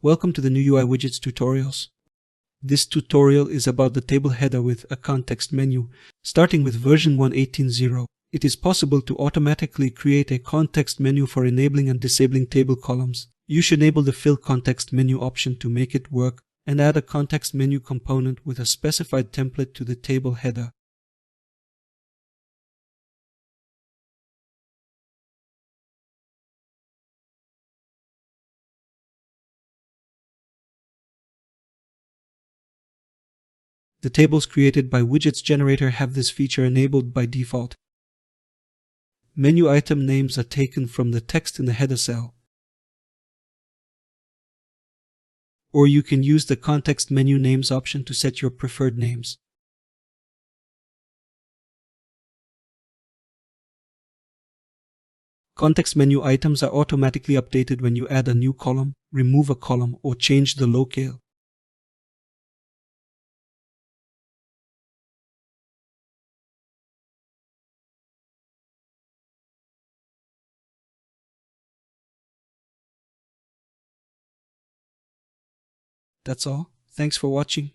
Welcome to the new UI widgets tutorials. This tutorial is about the table header with a context menu. Starting with version 1.18.0, it is possible to automatically create a context menu for enabling and disabling table columns. You should enable the Fill Context Menu option to make it work and add a context menu component with a specified template to the table header. The tables created by Widgets Generator have this feature enabled by default. Menu item names are taken from the text in the header cell. Or you can use the Context Menu Names option to set your preferred names. Context menu items are automatically updated when you add a new column, remove a column, or change the locale. That's all. Thanks for watching.